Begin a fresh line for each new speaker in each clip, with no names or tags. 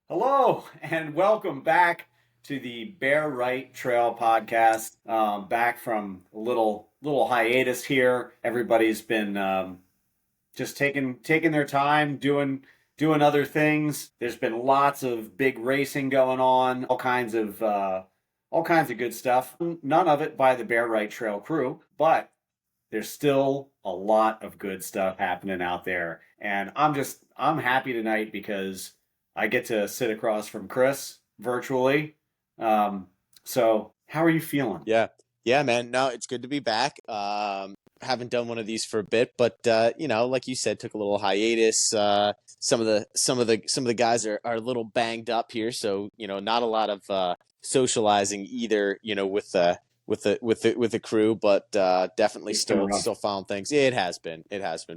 Hello and welcome back to the Bear Right Trail podcast. Back from a little hiatus here. Everybody's been just taking their time doing other things. There's been lots of big racing going on, all kinds of good stuff. None of it by the Bear Right Trail crew, but there's still a lot of good stuff happening out there. And I'm happy tonight because I get to sit across from Chris virtually. Um, so how are you feeling?
Yeah. Yeah, man. No, it's good to be back. Haven't done one of these for a bit, but like you said, took a little hiatus. Some of the guys are a little banged up here, so not a lot of socializing either, with the crew, but definitely
It's been
still
rough.
still found things. Yeah, it has been.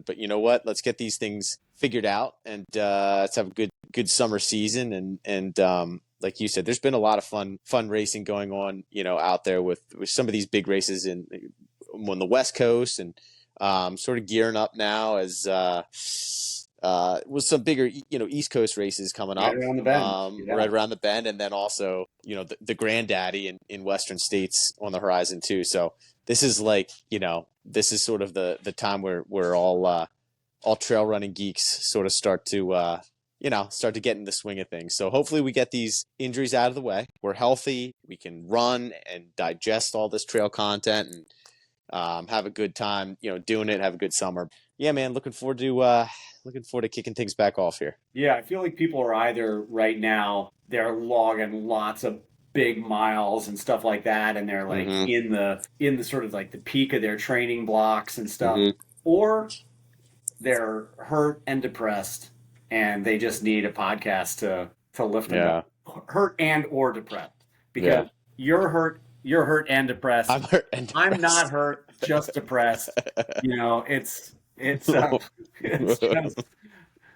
But you know what? Let's get these things figured out, and let's have a good summer season. And like you said, there's been a lot of fun racing going on, out there with some of these big races on the West Coast, and sort of gearing up now as with some bigger, East Coast races coming
Right
up,
around the bend. Yeah.
right around the bend, and then also, the granddaddy in Western states on the horizon too. So this is like, this is sort of the time where all trail running geeks sort of start to get in the swing of things. So hopefully we get these injuries out of the way. We're healthy. We can run and digest all this trail content and have a good time, doing it. Have a good summer. Yeah, man. Looking forward to kicking things back off here.
Yeah, I feel like people are either right now they're logging lots of big miles and stuff like that, and they're like
Mm-hmm.
in the sort of like the peak of their training blocks and stuff,
Mm-hmm.
or they're hurt and depressed and they just need a podcast to lift them
Yeah.
up. Hurt and or depressed. Because
Yeah.
you're hurt and depressed.
I'm hurt and
I'm not
depressed.
hurt, just depressed. It's it's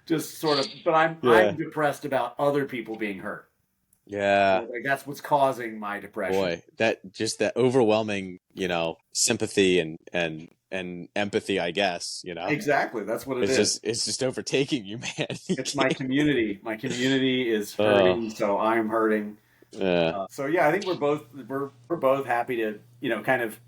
just sort of, but I'm
Yeah.
depressed about other people being hurt.
Yeah.
Like that's what's causing my depression.
Boy, that overwhelming, sympathy and empathy, I guess,
Exactly, that's what it
It's
is.
just overtaking you, man. You
It's my
can't.
community. My community is
Oh,
hurting, so I'm hurting.
yeah.
So yeah, I think we're both happy to kind of.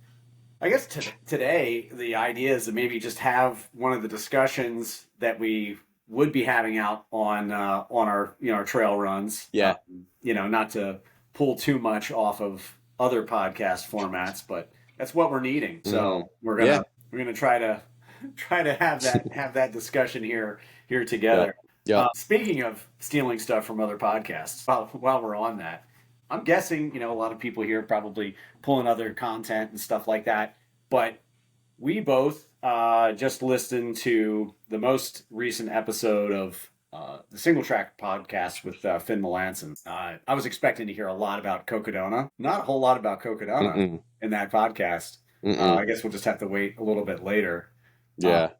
I guess today the idea is to maybe just have one of the discussions that we would be having out on our our trail runs.
Yeah.
Not to pull too much off of other podcast formats, but that's what we're needing.
Hmm.
So we're
Yeah.
gonna we're gonna try to have that discussion here
Yeah.
together.
Yeah.
Speaking of stealing stuff from other podcasts, while we're on that, I'm guessing a lot of people here probably pulling other content and stuff like that. But we both just listened to the most recent episode of the Single Track podcast with Finn Melanson. I was expecting to hear a lot about Cocodona, not a whole lot about Cocodona
Mm-mm.
in that podcast.
Mm-mm.
I guess we'll just have to wait a little bit later. Uh,
Yeah.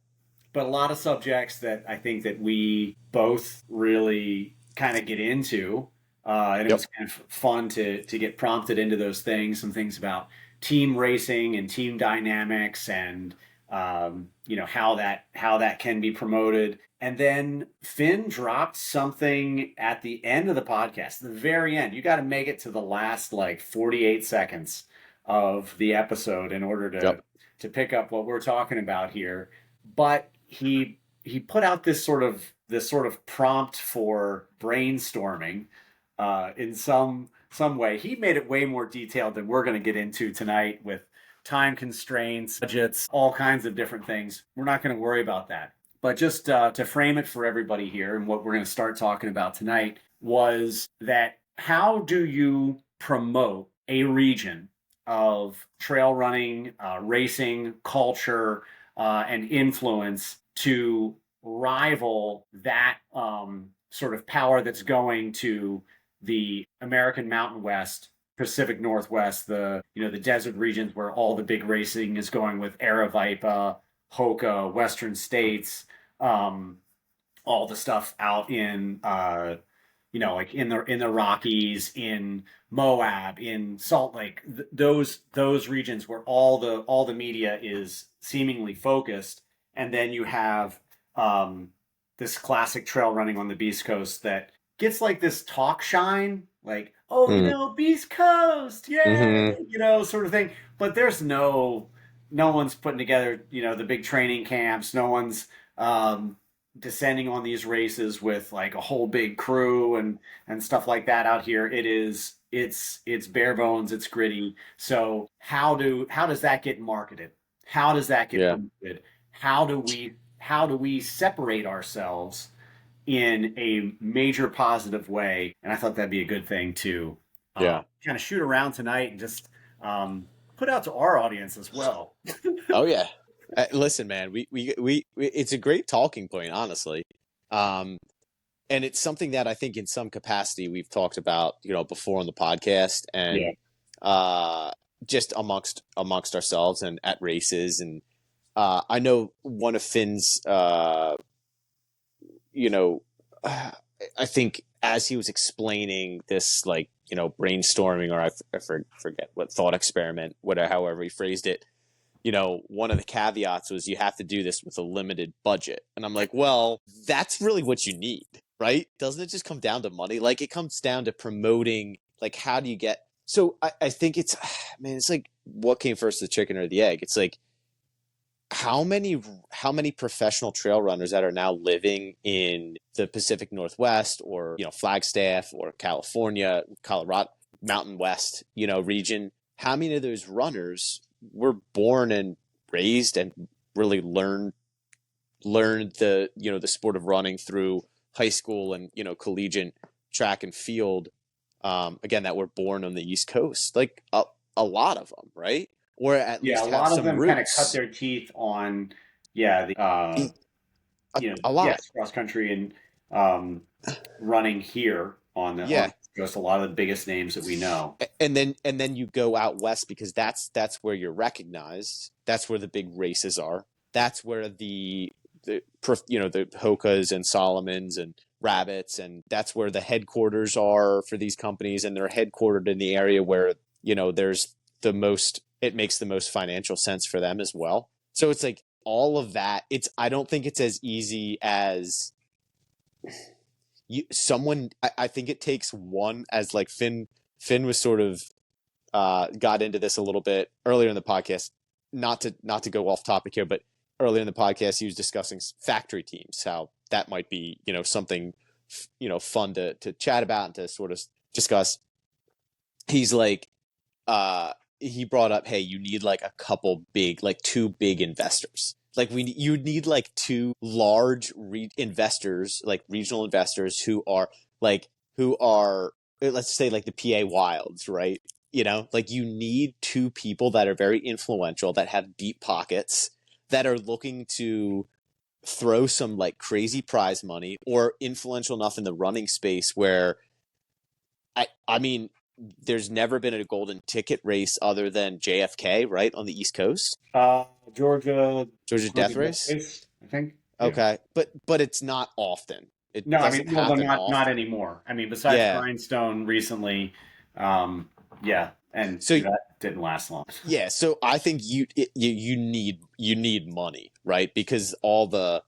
but a lot of subjects that I think that we both really kind of get into, and it
Yep.
was kind of fun to get prompted into those things. Some things about team racing and team dynamics, and how that can be promoted. And then Finn dropped something at the end of the podcast, the very end. You got to make it to the last like 48 seconds of the episode in order to
Yep.
to pick up what we're talking about here. But he put out this sort of prompt for brainstorming in some way. He made it way more detailed than we're going to get into tonight with time constraints, budgets, all kinds of different things. We're not going to worry about that. But just to frame it for everybody here, and what we're going to start talking about tonight was that how do you promote a region of trail running, racing, culture, and influence to rival that sort of power that's going to the American Mountain West, Pacific Northwest, the desert regions where all the big racing is going with Aravaipa, Hoka, Western States, um, all the stuff out in like in the Rockies, in Moab, in Salt Lake, those regions where all the media is seemingly focused, and then you have this classic trail running on the Beast Coast that gets like this talk shine, like, oh,
Mm.
Beast Coast,
Hmm.
yay, sort of thing. But there's no one's putting together, the big training camps. No one's um, descending on these races with like a whole big crew and stuff like that out here. It's bare bones, it's gritty. So how does that get marketed? How does that get
Yeah.
promoted? How do we separate ourselves in a major positive way? And I thought that'd be a good thing to
Yeah.
kind of shoot around tonight and just put out to our audience as well.
Oh yeah. Listen, man, we it's a great talking point, honestly. Um, and it's something that I think in some capacity we've talked about, before on the podcast
Yeah.
and uh, just amongst ourselves and at races. And I know one of Finn's, you know, I think as he was explaining this, like, brainstorming, or forget what thought experiment, whatever, however he phrased it, one of the caveats was you have to do this with a limited budget. And I'm like, well, that's really what you need, right? Doesn't it just come down to money? Like, it comes down to promoting, like, how do you get. So I think it's, man, it's like, what came first, the chicken or the egg? It's like, how many professional trail runners that are now living in the Pacific Northwest, or Flagstaff, or California, Colorado, Mountain West, region? How many of those runners were born and raised and really learned the sport of running through high school and collegiate track and field, again, that were born on the East Coast? Like, a lot of them, right? Or at
Yeah,
least
a
have
lot of
some
them kind of cut
roots.
their teeth on, yeah, the
A lot.
yes, cross country and running here on
Yeah.
the East Coast. A lot of the biggest names that we know.
And then you go out west, because that's where you're recognized. That's where the big races are. That's where the Hokas and Solomons and Rabbits, and that's where the headquarters are for these companies, and they're headquartered in the area where there's the most, it makes the most financial sense for them as well. So it's like all of that. I don't think it's as easy as someone. I think it takes one, as like Finn was sort of got into this a little bit earlier in the podcast. Not to go off topic here, but earlier in the podcast, he was discussing factory teams, how that might be something fun to chat about and to sort of discuss. He's like, he brought up, hey, you need like a couple big, like two big investors. Like, you need like two large investors, like regional investors who are, let's say, like the PA Wilds, right? Like, you need two people that are very influential, that have deep pockets, that are looking to throw some like crazy prize money, or influential enough in the running space where I mean, there's never been a golden ticket race other than JFK, right, on the East Coast.
Uh, Georgia,
Georgia Death Race.
I think. Yeah.
Okay, but it's not often. It
No, I
doesn't
mean, well,
happen
not
often.
anymore. I mean, besides
Yeah.
Grindstone recently, yeah, and
So
that didn't last long.
yeah, so I think you need money, right? Because all the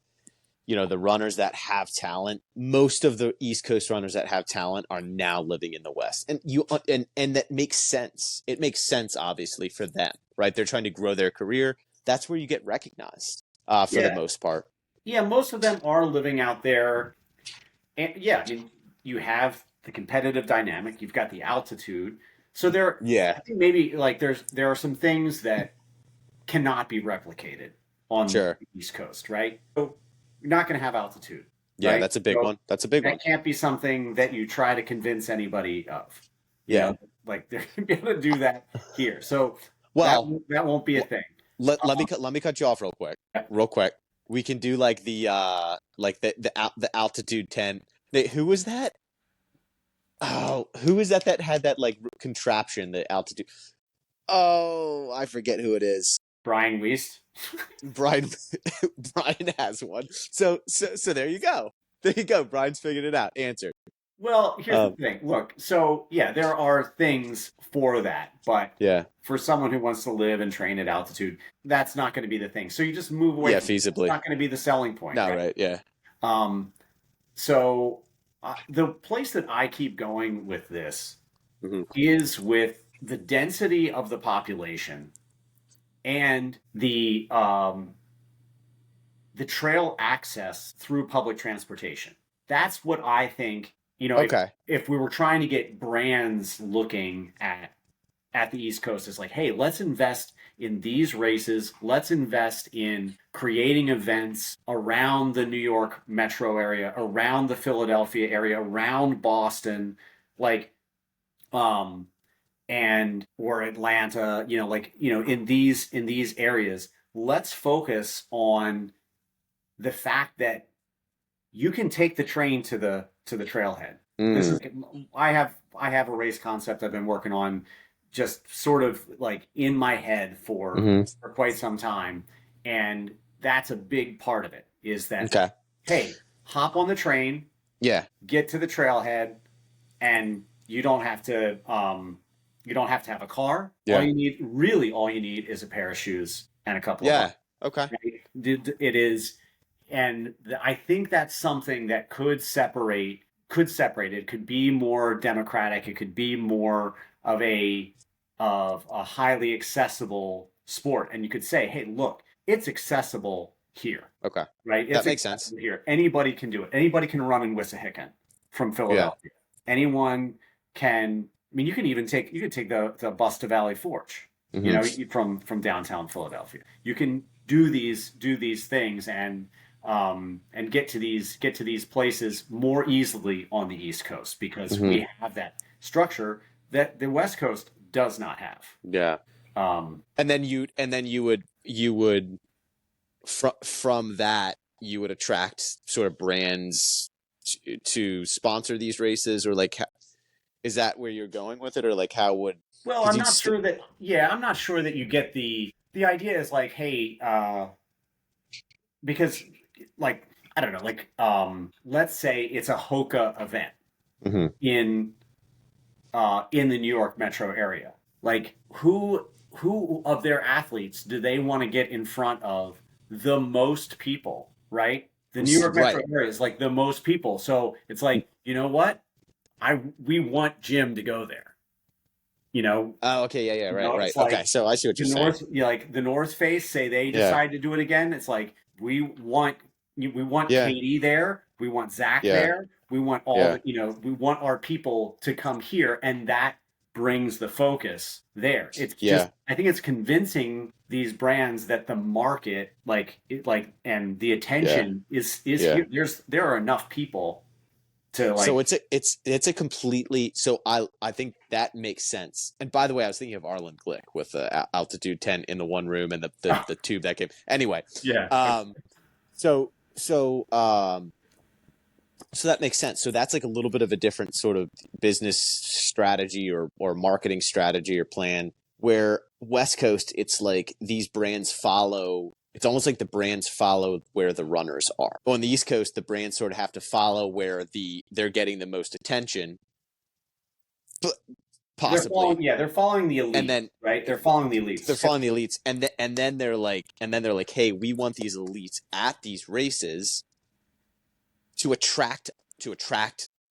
runners that have talent, most of the East Coast runners that have talent are now living in the West, and that makes sense. It makes sense, obviously, for them, right? They're trying to grow their career. That's where you get recognized, for the
Yeah,
most part.
yeah, most of them are living out there, and yeah, I mean, you have the competitive dynamic, you've got the altitude, so I
Yeah,
think maybe like there are some things that cannot be replicated on
sure.
the East Coast, right? So you're not going to have altitude,
Yeah,
right?
that's a big
So
one. That's a big one.
that can't be something that you try to convince anybody of. You
Yeah.
know, like they're going to be able to do that here. So
Well,
that won't be a thing.
let me cut you off real quick. Real quick. We can do like the altitude 10. Who was that? Oh, who was that had that like contraption, the altitude? Oh, I forget who it is.
Brian Wiest.
Brian Brian has one. So there you go. There you go. Brian's figured it out. Answer.
Well, here's the
Um,
thing. Look, so yeah, there are things for that, but
yeah.
for someone who wants to live and train at altitude, that's not going to be the thing. So you just move away
Yeah,
from it. It's
feasibly.
not going to be the selling point,
No,
right?
right. Yeah.
Um, so the place that I keep going with this
Hmm.
is with the density of the population and the trail access through public transportation. That's what I think,
Okay.
if we were trying to get brands looking at the East Coast, is like, hey, let's invest in these races. Let's invest in creating events around the New York metro area, around the Philadelphia area, around Boston, like um and or Atlanta, in these areas. Let's focus on the fact that you can take the train to the trailhead. This
Mm.
is I have a race concept I've been working on just sort of like in my head
Hmm.
for quite some time, and that's a big part of it is that,
Okay.
hey, hop on the train,
Yeah.
get to the trailhead, and you don't have to have a car.
Yeah.
All you need is a pair of shoes and a couple of
Yeah.
bucks.
Okay.
Right? It is, and I think that's something that could separate. It could be more democratic. It could be more of a highly accessible sport, and you could say, hey, look, it's accessible here,
Okay.
right?
That
It's
makes sense.
accessible here. Anybody can do it. Anybody can run in Wissahickon from
Yeah.
Philadelphia. Anyone can. I mean, you could take the bus to Valley Forge,
Hmm.
from downtown Philadelphia. You can do these things and get to these places more easily on the East Coast because
Hmm.
we have that structure that the West Coast does not have.
Yeah.
Um,
And then you would from that you would attract sort of brands to sponsor these races, or like is that where you're going with it, or like how would
well,
because
I'm
you'd
not
st-
sure that. Yeah, I'm not sure that you get the idea is like, hey, because like I don't know, like let's say it's a Hoka event
Mhm.
in in the New York metro area. Like who of their athletes do they want to get in front of the most people, right? The New York metro
Right.
area is like the most people. So it's like, you know what? I we want Jim to go there. You know,
Oh, okay. Yeah. Yeah. Right. Right.
it's
Okay.
like
So I see what you're saying.
the North Face say they
Yeah.
decide to do it again. It's like we want
Yeah.
Katie there, we want Zach
Yeah.
there, we want all
Yeah.
the we want our people to come here, and that brings the focus there. It's just
Yeah.
I think it's convincing these brands that the market and the
Yeah.
attention is
Yeah.
here. There are enough people to
So
like
it's a completely so I think that makes sense. And by the way, I was thinking of Arlen Glick with the altitude 10 in the one room and the tube that came. Anyway,
yeah.
um, so so um, so that makes sense. So that's like a little bit of a different sort of business strategy or marketing strategy or plan. Where West Coast, it's like these brands follow. It's almost like the brands follow where the runners are. On the East Coast, the brands sort of have to follow where they're getting the most attention, but possibly,
They're following the
and
elite,
then
right? They're following the
they're
elites.
following the elites, and then they're like, hey, we want these elites at these races to attract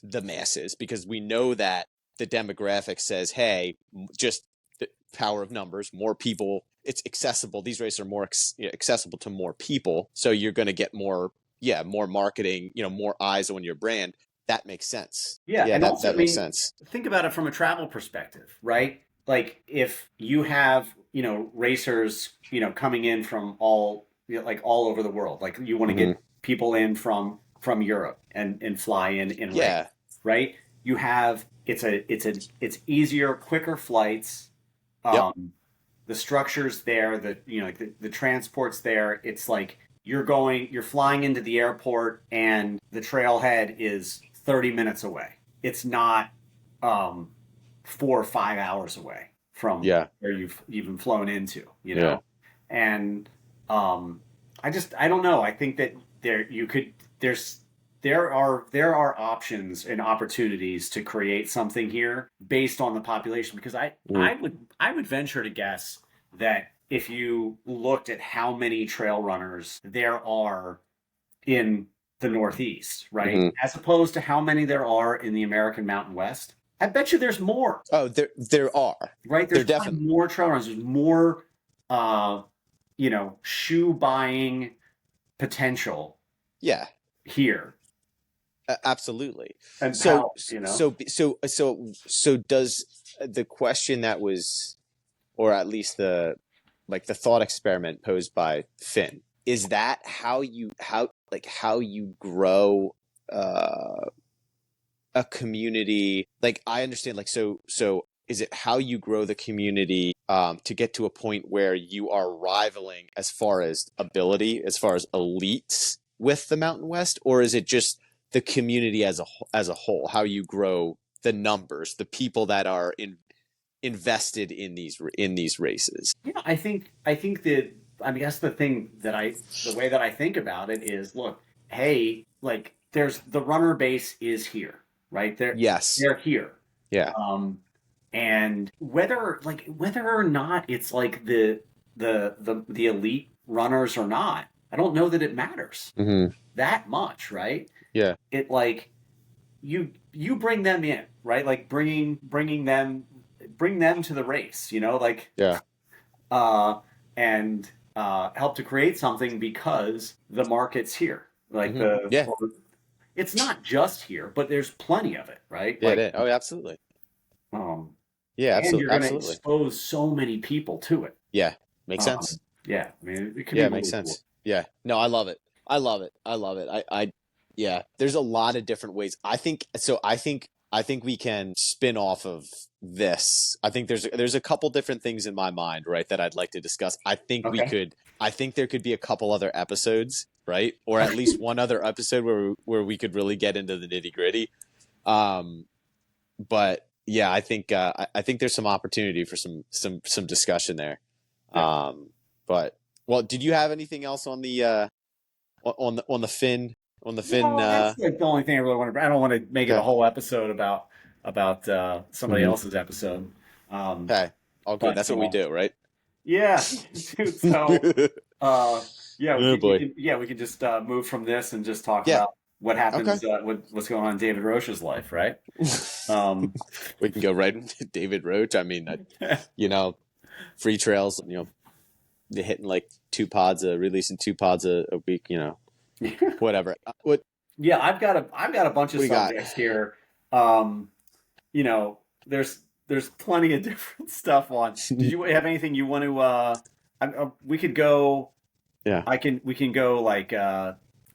the masses because we know that the demographic says, hey, just the power of numbers, more people, it's accessible. These races are more accessible to more people, so you're going to get more marketing, more eyes on your brand. That makes sense.
Yeah,
Yeah,
and
that
also, I
that makes
mean,
sense.
think about it from a travel perspective, right? Like if you have, racers, coming in from all over the world, like you want to
Hmm.
get people in from Europe and fly in race,
Yeah,
right? You have it's easier, quicker flights.
yep,
The structure's there, like the transport's there. It's like you're flying into the airport and the trailhead is 30 minutes away. It's not 4 or 5 hours away from
yeah,
where you've even flown into,
yeah,
and I don't know. I think that there are options and opportunities to create something here based on the population because
mm,
I would venture to guess that if you looked at how many trail runners there are in the Northeast, right?
Hmm.
As opposed to how many there are in the American Mountain West. I bet you there's more,
Oh, there are.
right? There's
There
probably
definitely.
more trail runners. There's more, uh, shoe buying potential
Yeah,
here
absolutely.
and
So
how,
so does the question that was, or at least the like the thought experiment posed by Finn, is that how you grow uh a community? Like I understand, like so is it how you grow the community to get to a point where you are rivaling as far as ability, as far as elites with the Mountain West, or is it just the community as a whole, how you grow the numbers, the people that are invested in these races?
yeah, I think that I mean that's the thing that the way that I think about it is, look, hey, like there's the runner base is here, right?
Yes.
They're here.
Yeah.
Um and whether or not it's like the elite runners or not, I don't know that it matters
Hmm.
that much, right?
Yeah.
It like you bring them in, right? Like bring them to the race, like
Yeah.
uh, and help to create something because the market's here. Like
Hmm. Yeah.
it's not just here, but there's plenty of it, right?
Yeah. It
Like,
is. Oh, absolutely.
um,
Yeah.
and you're
Absolutely.
going to
Absolutely.
expose so many people to it.
Yeah. Makes sense.
Yeah, I mean, it can be
Yeah, it makes
really cool.
sense. Yeah. No, I love it. I love it. I love it. Yeah, there's a lot of different ways. I think so. I think we can spin off of this. I think there's a couple different things in my mind, right, that I'd like to discuss.
Okay.
I think there could be a couple other episodes, right? Or at least one other episode where we could really get into the nitty-gritty. Um, but yeah, I think there's some opportunity for some discussion there.
Yeah.
But well, did you have anything else on the on the Finn on the Finn?
No, that's like the only thing I really want to. I don't want to make it a
Okay.
whole episode about somebody
Hmm.
else's episode. Um,
Okay. All good.
but
That's what we do, right?
yeah, dude. So uh, yeah,
Oh boy.
we can just move from this and just talk
Yeah.
about what
Okay.
happens, what's going on in David Roche's life, right? Um,
We can go right into David Roach. I mean, you know, free trails. They're hitting like releasing 2 pods a week. Whatever. What
yeah, I've got a bunch of
we got?
subjects here. Um, there's plenty of different stuff on. Did you have anything you want to? We could go.
Yeah.
We can go like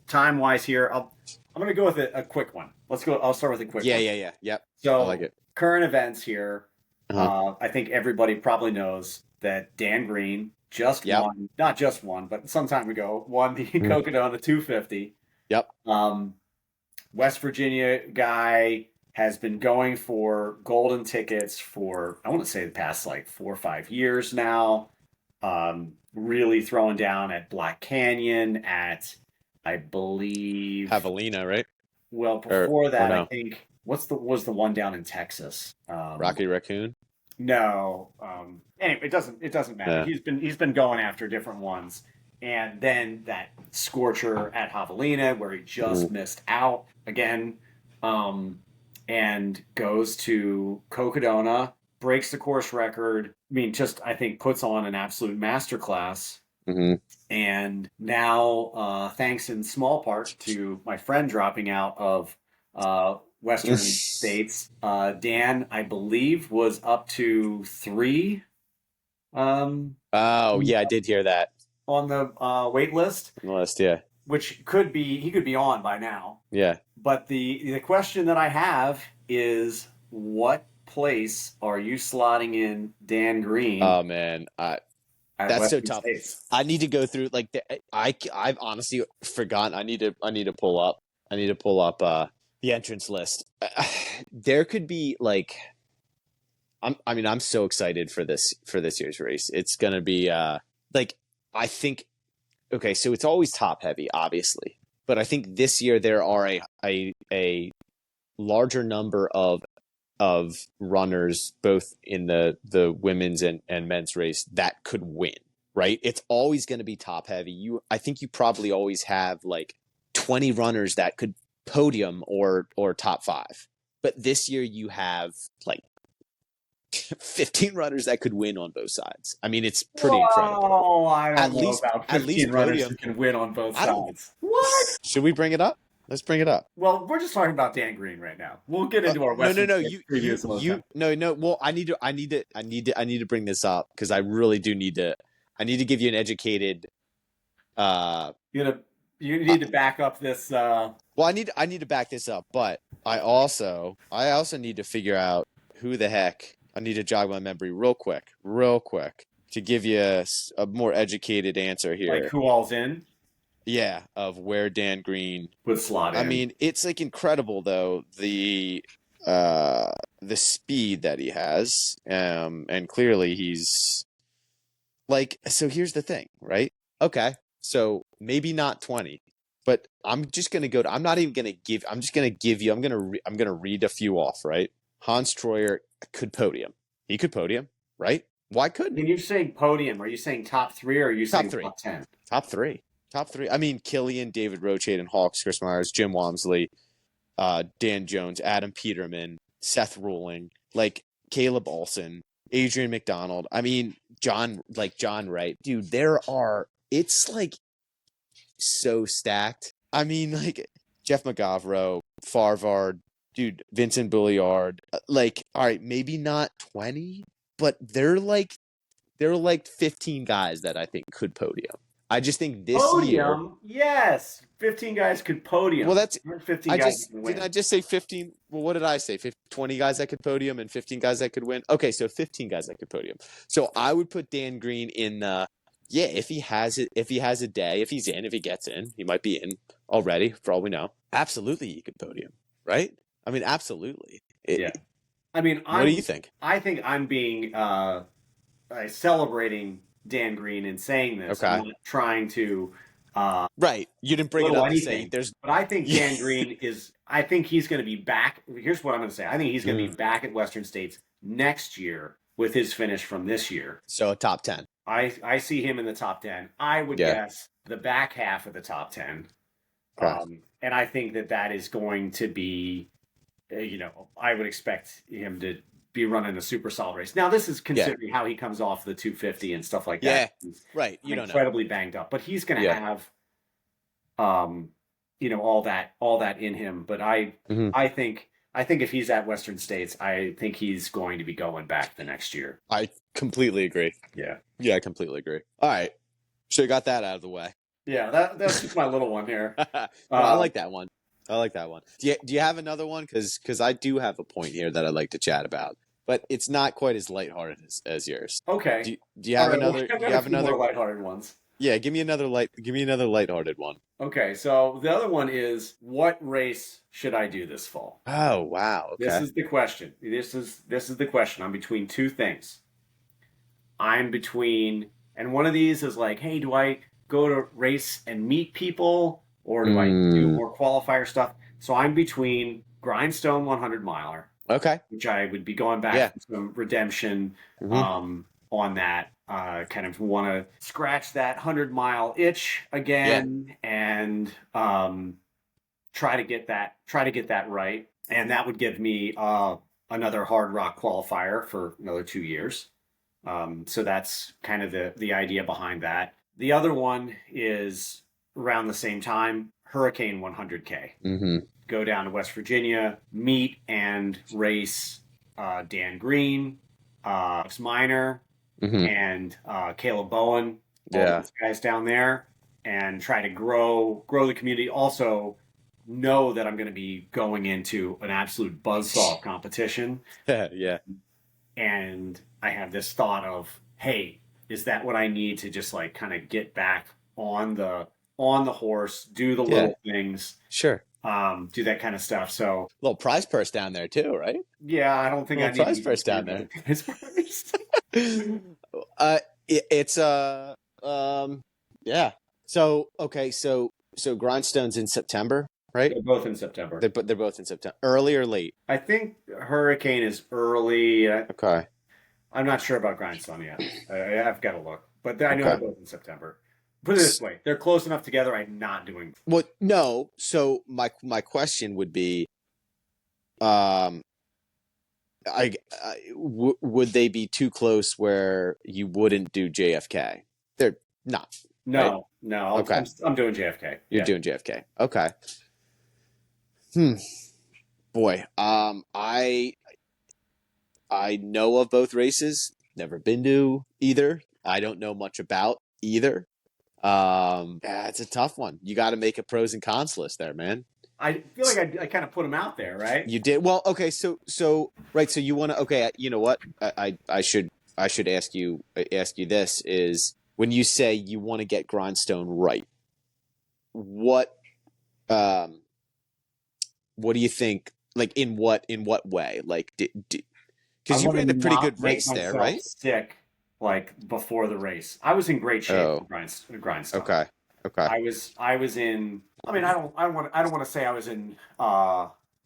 time wise here. I'm gonna go with a quick one. Let's go. I'll start with a quick
Yeah.
one.
Yeah. Yeah. Yep. I like
So
it.
current events here.
Uh-huh.
I think everybody probably knows that Dan Green just
Yep.
won, not just won, but some time ago won the Cocodona 250.
Yep.
West Virginia guy has been going for golden tickets for, I want to say, the past like 4 or 5 years now. Really throwing down at Black Canyon, at, I believe,
Javelina, right?
well,
Or
before that, I
no?
think, was the one down in Texas?
Rocky Raccoon.
No. Anyway, it doesn't matter.
Yeah.
He's been going after different ones, and then that scorcher at Javelina where he just missed out again, and goes to Cocodona, breaks the course record. I mean, just I think puts on an absolute masterclass.
Mm-hmm.
And now, thanks in small part to my friend dropping out of Western states, Dan, I believe, was up to 3
Oh yeah, I did hear that
on the wait list,
on the list. Yeah.
which he could be on by now.
Yeah.
But the question that I have is, what place are you slotting in Dan Green
Oh man,
at
that's so
Western
tough.
States?
I need to go through like I've honestly forgotten. I need to pull up. I need to pull up the entrance list. There could be like I'm so excited for this year's race. It's gonna be like I think okay, so it's always top heavy, obviously, but I think this year there are a larger number of runners both in the women's and men's race that could win, right? It's always going to be top heavy. I think you probably always have like 20 runners that could podium or top five. But this year you have like 15 runners that could win on both sides. I mean, it's pretty incredible.
Oh, I don't
At
know
least
about
at
15
least
runners
podium.
who can win on both
I don't.
sides. What?
Should we bring it up? Let's bring it up.
Well, we're just talking about Dan Green right now. We'll get into our
No,
Western
no, no.
States preview some other time.
No. Well, I need to bring this up because I really do need to. I need to give you an educated.
You need to back up this.
Well, I need to back this up, but I also need to figure out who the heck. I need to jog my memory real quick, to give you a more educated answer here.
Like who all's in?
Yeah, of where Dan Green
would slot in.
I mean, it's like incredible though the speed that he has, and clearly he's like. So here's the thing, right? Okay, so maybe not 20, but I'm just gonna go to. I'm not even gonna give. I'm just gonna give you. I'm gonna read a few off, right? Hans Troyer could podium. He could podium, right? Why couldn't?
When you're saying podium, are you saying top 3 or are you saying
three.
top 10?
Top three. I mean, Killian, David Rochade, and Hawks, Chris Myers, Jim Walmsley, Dan Jones, Adam Peterman, Seth Ruling, like Caleb Olson, Adrian McDonald. I mean, John Wright. Dude, it's like so stacked. I mean, like Jeff McGavro, Farvard, dude, Vincent Bulliard. Like, all right, maybe not 20, but they're like 15 guys that I think could podium. I just think this
podium, yes. 15 guys could podium.
Well, that's
15 guys can win.
Did I just say 15? Well, what did I say? 20 guys that could podium and 15 guys that could win. Okay, so 15 guys that could podium. So I would put Dan Green in. If he has it, if he has a day, if he's in, if he gets in, he might be in already. For all we know, absolutely, he could podium, right? I mean, absolutely.
Yeah. I mean,
what do you think?
I think I'm being celebrating Dan Green in saying this.
Okay.
I'm not trying to.
Right. You didn't bring it up to say there's.
But I think Dan Green is. I think he's going to be back. Here's what I'm going to say. I think he's going to be back at Western States next year with his finish from this year.
So a top 10.
I see him in the top 10. I would guess the back half of the top 10. And I think that is going to be, I would expect him to be running a super solid race. Now, this is considering how he comes off the 250 and stuff like that.
Yeah, right. You don't know.
Incredibly banged up, but he's going to have, all that in him. But I think if he's at Western States, I think he's going to be going back the next year.
I completely agree.
Yeah.
Yeah, I completely agree. All right. So you got that out of the way.
Yeah, that's just my little one here.
I like that one. Do you have another one? Because I do have a point here that I'd like to chat about, but it's not quite as lighthearted as yours.
Okay.
Do you have another? Do you have another
more lighthearted ones?
Yeah, give me another lighthearted one.
Okay, so the other one is, what race should I do this fall?
Oh wow. Okay.
This is the question. This is the question. I'm between two things. And one of these is like, hey, do I go to race and meet people, or do I do more qualifier stuff? So I'm between Grindstone 100 miler,
okay,
which I would be going back for some redemption on that. Kind of want to scratch that 100-mile itch again and try to get that right, and that would give me another Hard Rock qualifier for another 2 years. So that's kind of the idea behind that. The other one is around the same time, Hurricane 100K. Go down to West Virginia, meet and race Dan Green, Alex Minor, and Caleb Bowen, all those guys down there, and try to grow the community. Also know that I'm going to be going into an absolute buzzsaw competition.
Yeah.
And I have this thought of, hey, is that what I need to just like kind of get back on the horse, do the little things,
sure,
do that kind of stuff. So
little prize purse down there too, right?
Yeah, I don't think I need
prize purse down there.
Prize purse.
It's yeah. So okay, so Grindstone's in September, right?
They're both in September.
They're both in September. Early or late?
I think Hurricane is early.
Okay.
I'm not sure about Grindstone yet. I've got to look, but I know they're both in September. Put it this way: they're close enough together. I'm not doing.
Well, no. So my question would be, um, would they be too close where you wouldn't do JFK? They're not. Right?
No.
Okay.
I'm doing JFK.
You're doing JFK. Okay. Hmm. Boy. I know of both races. Never been to either. I don't know much about either. Yeah, it's a tough one. You got to make a pros and cons list there, man.
I feel like I kind of put them out there, right?
You did well. Okay, so right. So you want to? Okay, you know what? I should ask you this is when you say you want to get Grindstone right. What what do you think? Like in what way? Like because
I
you
want
ran
to
a pretty
not
good
make
race there,
myself
right?
sick like before the race. I was in great shape
Oh,
for Grindstone.
okay, okay.
I was in. I mean, I don't want to say I was in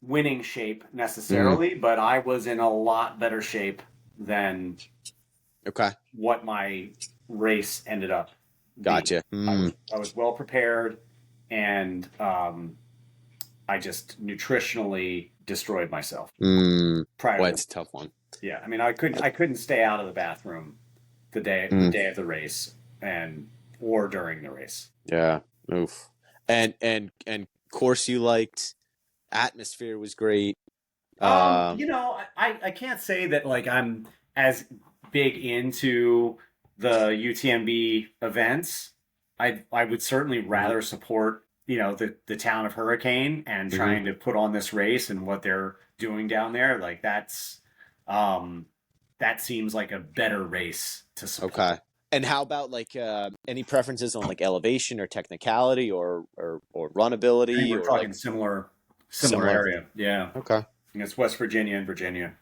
winning shape
Mm,
necessarily, but I was in a lot better shape than
okay,
what my race ended up being.
gotcha.
I was well prepared, and I just nutritionally destroyed myself prior
Boy,
to the.
it's a tough one.
Yeah, I mean, I couldn't stay out of the bathroom the
Mm,
day of the race and or during the race.
yeah, oof. And course you liked. Atmosphere was great.
You know, I can't say that like I'm as big into the UTMB events. I would certainly
Mhm,
rather support, you know, the town of Hurricane and
mhm.
trying to put on this race and what they're doing down there. Like um that seems like a better race to
Okay.
support.
And how about like any preferences on like elevation or technicality or
I think
runability
we're
or like
talking similar
similar?
area. Yeah.
Okay.
And it's West Virginia and Virginia.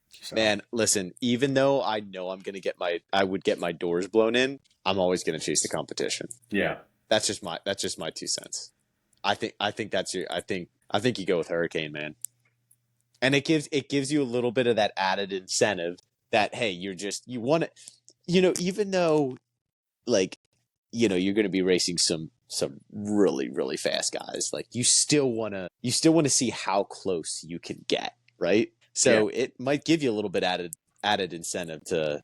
So
Man, listen, even though I know I would get my doors blown in, I'm always going to chase the competition.
yeah.
That's just my 2 cents. I think that's your I think you go with Hurricane, man. And it gives you a little bit of that added incentive that hey, you want to even though like you're going to be racing some really really fast guys, like you still want to see how close you can get, right?
Yeah.
So it might give you a little bit added incentive to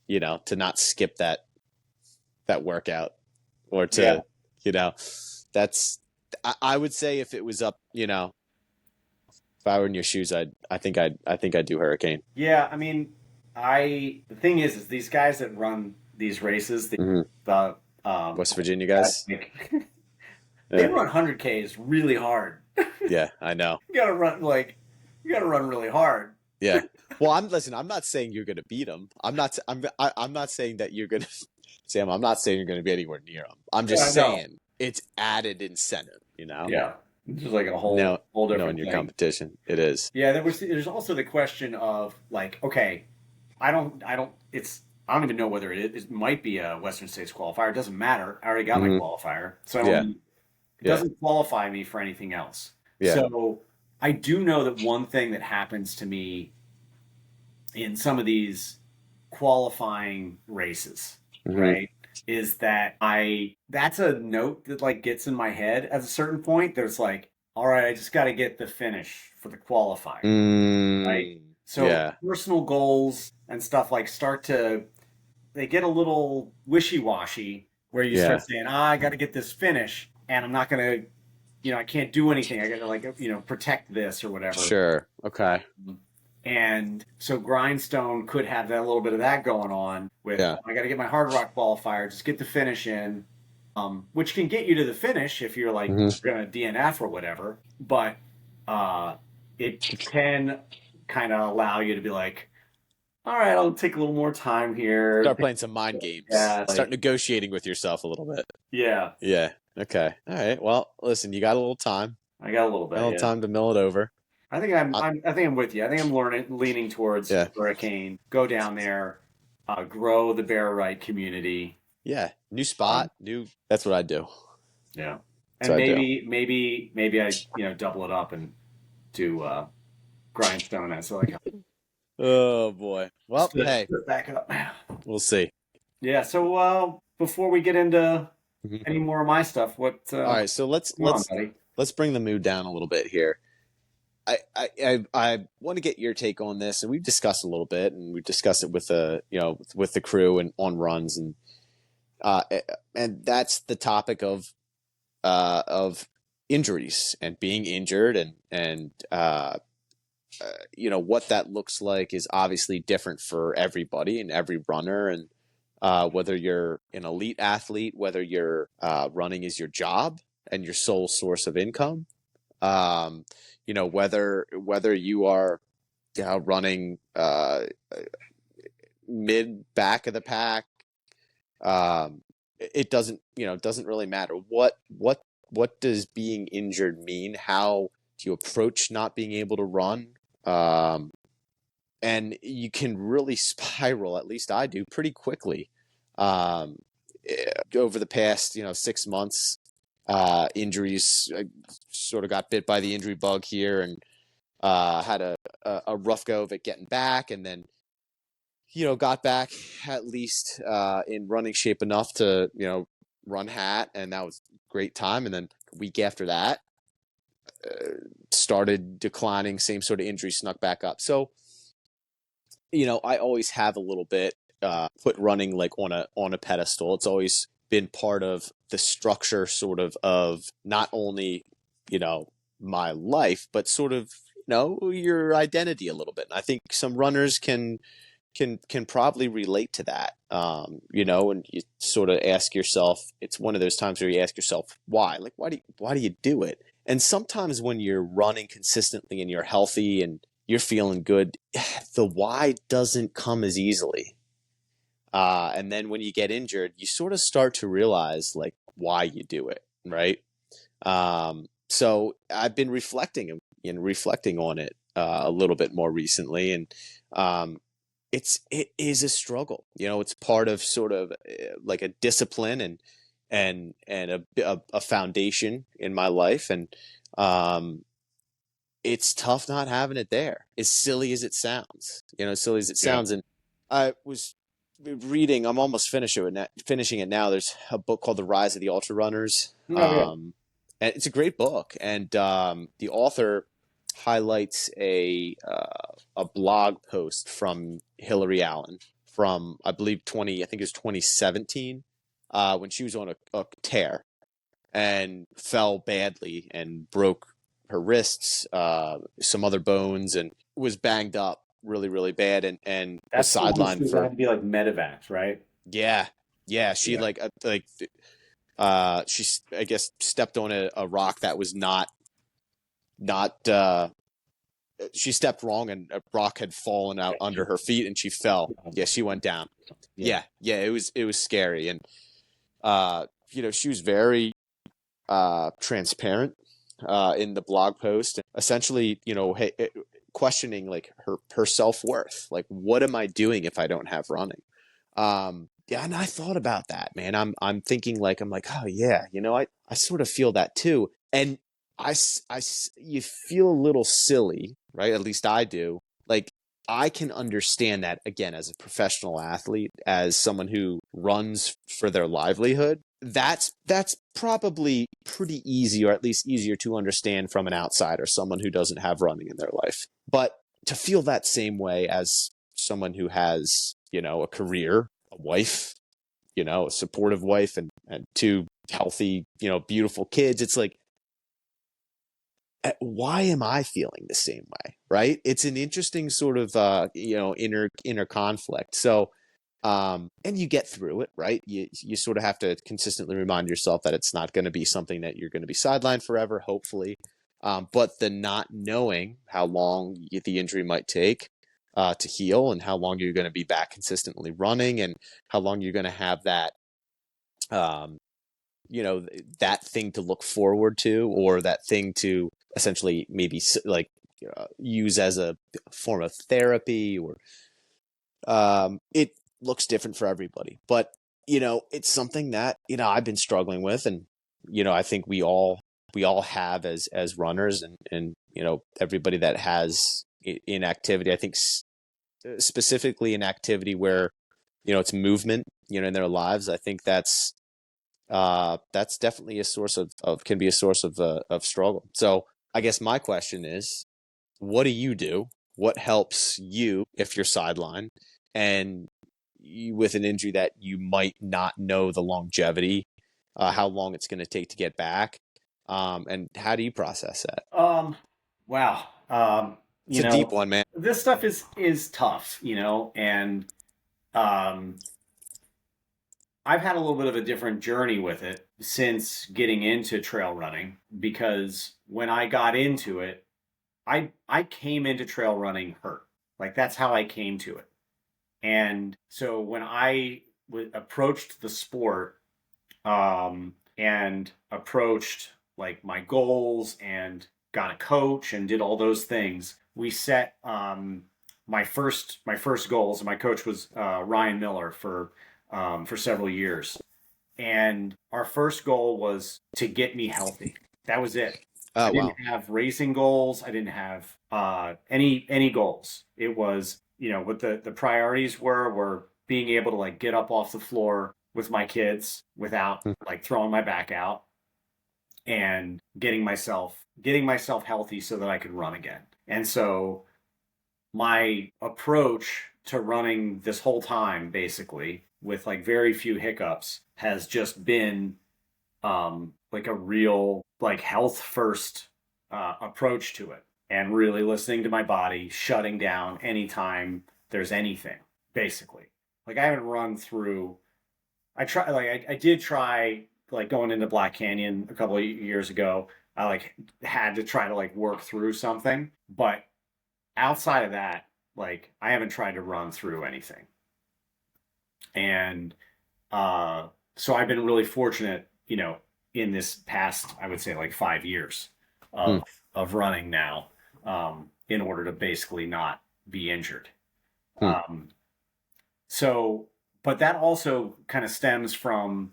to not skip that workout or
Yeah.
to you know that's I would say if it was up, if I were in your shoes, I think I'd do Hurricane.
Yeah, I mean, the thing is these guys that run these races,
Hmm.
the
West Virginia
guys,
guys.
they
Yeah,
run 100Ks really hard.
yeah, I know.
You gotta run really hard.
Yeah. Well, I'm not saying you're going to beat them. I'm not saying that you're going to Sam. I'm not saying you're going to be anywhere near them. I'm
Yeah,
just
I know.
saying it's added incentive.
Yeah, it's just like a
No,
whole
knowing
different
your
thing.
competition, it is.
Yeah, there's also the question of like, okay, I don't even know whether it might be a Western States qualifier. It doesn't matter. I already got my
Hmm.
qualifier, so I
Yeah,
don't. It
yeah,
doesn't qualify me for anything else.
yeah.
So I do know that one thing that happens to me in some of these qualifying races,
Hmm.
right, is that I that's a note that like gets in my head at a certain point. There's like, all right, I just got to get the finish for the qualifying, right? So
Yeah,
personal goals and stuff like start to they get a little wishy-washy where you start
yeah.
saying, I got to get this finish and I'm not going to, I can't do anything. I got to like, protect this or whatever.
Sure. Okay.
And so Grindstone could have that a little bit of that going on with,
Yeah.
I got to get my Hard Rock qualifier, just get the finish in, which can get you to the finish if you're like
Hmm.
going to DNF or whatever. But uh, it can kind of allow you to be like, all right, I'll take a little more time here.
Start playing some mind games.
Yeah,
Start
like,
negotiating with yourself a little bit.
yeah,
Yeah. Okay. All right. Well, listen, you got a little time.
I got a little
Got a
bit.
little
Yeah,
time to mill it over. I,
I think I'm with you. I think I'm leaning towards
yeah.
Hurricane. Go down there, grow the Bear Right community.
Yeah. New
Um,
spot. New. That's what I do.
yeah,
That's
and
what I do.
maybe I double it up and do Grindstone as like
Oh boy. Well, hey,
back up.
we'll see.
Yeah. So before we get into
Mhm.
any more of my stuff,
All right, so let's
come on,
let's
buddy?
let's bring the mood down a little bit here. I want to get your take on this, and we've discussed a little bit, and we've discussed it with the with the crew and on runs, uh, and that's the topic of injuries and being injured, and what that looks like is obviously different for everybody and every runner, and whether you're an elite athlete, whether you're running is your job and your sole source of income, whether you are running mid back of the pack, it doesn't really matter. What does being injured mean? How do you approach not being able to run? Um, and you can really spiral, at least I do, pretty quickly. Um, Over the past 6 months, injuries, I sort of got bit by the injury bug here, and had a rough go of it getting back, and then got back at least in running shape enough to run hat, and that was a great time. And then a week after that, started declining, same sort of injury snuck back up. So I always have a little bit put running like on a pedestal. It's always been part of the structure, sort of not only my life, but sort of your identity a little bit. And I think some runners can probably relate to that. And you sort of ask yourself, it's one of those times where you ask yourself, why? Like, why do you do it? And sometimes when you're running consistently and you're healthy and you're feeling good, the why doesn't come as easily. And then when you get injured, you sort of start to realize like why you do it, right? So I've been reflecting on it a little bit more recently, and it is a struggle. It's part of sort of like a discipline and a foundation in my life, and it's tough not having it there. As silly as it sounds,
Yeah.
and I was reading. I'm almost finishing it now. There's a book called The Rise of the Ultra Runners,
Oh, yeah.
and it's a great book. And the author highlights a blog post from Hillary Allen from, I believe, I think it was 2017, when she was on a tear and fell badly and broke her wrists, some other bones, and was banged up really, really bad, and was
That's the one
sidelined
that had
for.
to be like medevacs, right?
Yeah, yeah. She
Yeah.
she, I guess, stepped on a rock that was not she stepped wrong, and a rock had fallen out under her feet, and she fell. Yeah, she went down.
Yeah.
Yeah. It was scary, and she was very transparent in the blog post, and essentially, hey, questioning like her self-worth. Like, what am I doing if I don't have running? Yeah, and I thought about that, man. I'm thinking like, I'm like, oh yeah, I sort of feel that too. And you feel a little silly, right? At least I do. Like, I can understand that, again, as a professional athlete, as someone who runs for their livelihood. That's probably pretty easy, or at least easier to understand from an outsider, someone who doesn't have running in their life. But to feel that same way as someone who has, a career, a wife, a supportive wife, and two healthy, beautiful kids, it's like, why am I feeling the same way? Right? It's an interesting sort of inner conflict. So and you get through it, right? You sort of have to consistently remind yourself that it's not going to be something that you're going to be sidelined forever, hopefully. But the not knowing how long the injury might take to heal, and how long you're going to be back consistently running, and how long you're going to have that um, that thing to look forward to, or that thing to essentially maybe like use as a form of therapy, or it looks different for everybody. But it's something that I've been struggling with, and I think we all have as runners, and everybody that has in activity. I think specifically in activity where it's movement, in their lives. I think that's definitely a source of can be a source of struggle. So I guess my question is, what do you do? What helps you if you're sidelined and with an injury that you might not know the longevity, how long it's going to take to get back, and how do you process that?
Wow.
It's a deep one, man.
This stuff is tough, and um, I've had a little bit of a different journey with it since getting into trail running because when I got into it, I came into trail running hurt. Like that's how I came to it. And so when I approached the sport and approached like my goals and got a coach and did all those things, we set my first goals. And my coach was Ryan Miller for several years. And our first goal was to get me healthy. That was it. I
Oh,
didn't
wow.
have racing goals. I didn't have any goals. It was, what the priorities were being able to like get up off the floor with my kids without like throwing my back out and getting myself healthy so that I could run again. And so my approach to running this whole time basically with like very few hiccups has just been like a real like health first approach to it and really listening to my body, shutting down anytime there's anything, basically. Like I haven't run through. I did try like going into Black Canyon a couple of years ago. I like had to try to like work through something, but outside of that, like I haven't tried to run through anything. And uh, so I've been really fortunate, in this past, I would say like 5 years
Hmm.
of running now, in order to basically not be injured.
Hmm.
Um, so, but that also kind of stems from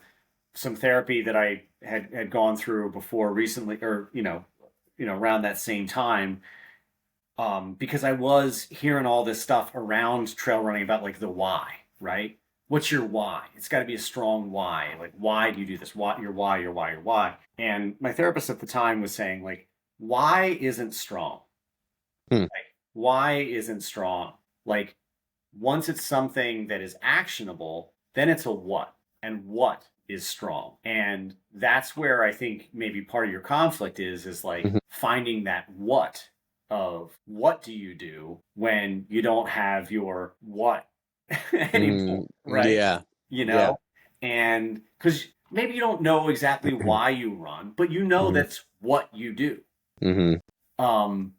some therapy that I had gone through before recently, or around that same time, because I was hearing all this stuff around trail running about like the why, right? What's your why? It's got to be a strong why. Like, why do you do this? What your why, your why, your why? And my therapist at the time was saying, like, why isn't strong?
Hmm.
Why isn't strong? Like, once it's something that is actionable, then it's a what. And what is strong? And that's where I think maybe part of your conflict is like
Mhm.
finding that what of what do you do when you don't have your what anymore,
Mm,
right?
yeah.
You
Yeah.
know? And because maybe you don't know exactly why you run, but you know
Hmm.
that's what you do.
Hmm.
Um,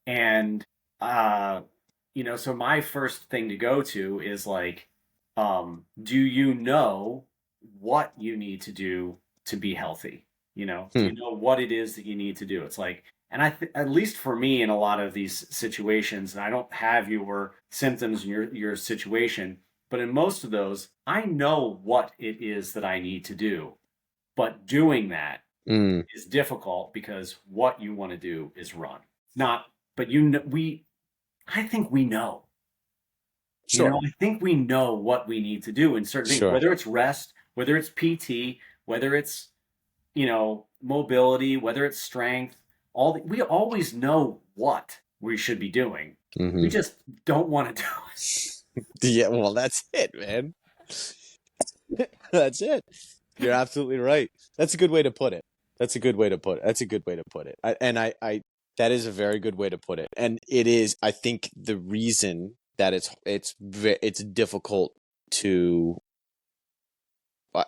and uh, so my first thing to go to is like, do you know what you need to do to be healthy? Do
Hmm.
you know what it is that you need to do? It's like, and at least for me in a lot of these situations, and I don't have your symptoms in your situation, but in most of those, I know what it is that I need to do. But doing that
Mm.
is difficult because what you want to do is run. Not, but I think we know.
Sure.
I think we know what we need to do in certain things,
Sure.
whether it's rest, whether it's PT, whether it's, mobility, whether it's strength, we always know what we should be doing. We
Hmm.
just don't want to do
Yeah. Well, that's it, man. That's it. You're absolutely right. That's a good way to put it. That's a good way to put it. That's a good way to put it. That is a very good way to put it. And it is, I think, the reason that it's difficult to.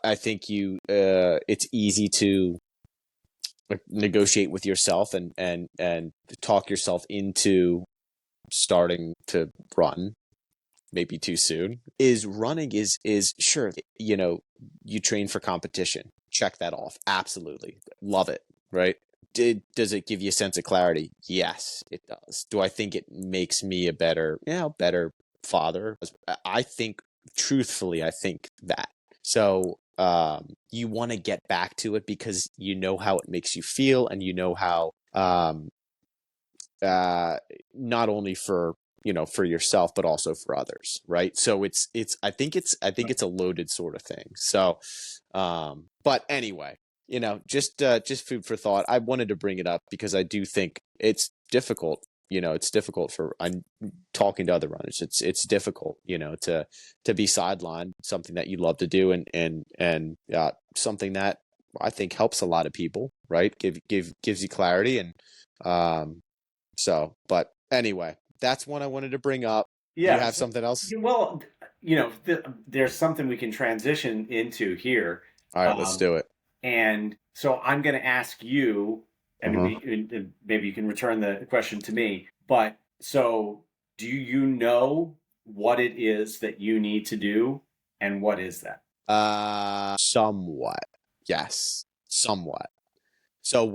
I think it's easy to negotiate with yourself and talk yourself into starting to run maybe too soon. Is running is sure, you train for competition, check that off, absolutely, love it, right? Does it give you a sense of clarity? Yes, it does. Do I think it makes me a better father? I think, truthfully, I think that. So you want to get back to it because you know how it makes you feel, and you know how, uh, not only for for yourself, but also for others, right? So I think it's a loaded sort of thing. So, but anyway, just food for thought. I wanted to bring it up because I do think it's difficult. It's difficult for I'm talking to other runners. It's difficult, to be sidelined, something that you love to do, and something that I think helps a lot of people, right? Gives you clarity, and but anyway, that's one I wanted to bring up. Do you
Yeah.
have something else?
Well, there's something we can transition into here.
All right, let's
Um,
do it.
and so I'm going to ask you, and
Uh-huh.
maybe you can return the question to me. But so, do you know what it is that you need to do, and what is that?
Somewhat. Yes, somewhat. So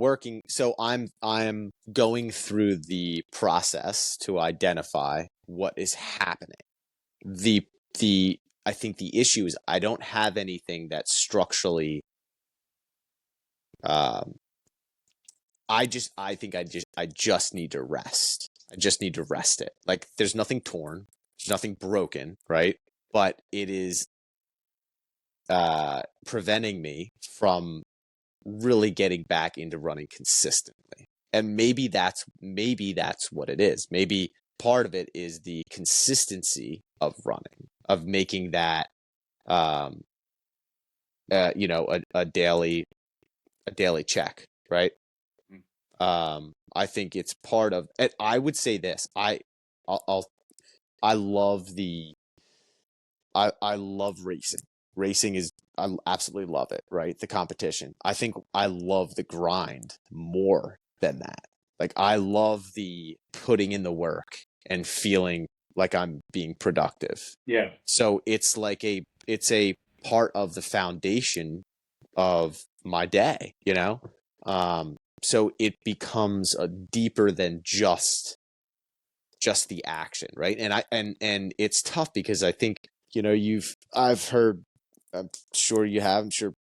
I'm going through the process to identify what is happening. The the I think the issue is I don't have anything that's structurally um I think I just need to rest. I just need to rest it. Like there's nothing torn, there's nothing broken, right? But it is preventing me from really getting back into running consistently. And maybe that's what it is. Maybe part of it is the consistency of running, of making that um a daily check, right? I think it's part of and I would say this. I'll I love I love racing. Racing is I absolutely love it, right? The competition. I think I love the grind more than that. Like I love the putting in the work and feeling like I'm being productive.
Yeah.
So it's a part of the foundation of my day, you know? So it becomes a deeper than just the action, right? And it's tough because I think, I've heard, I'm sure you have, I'm sure,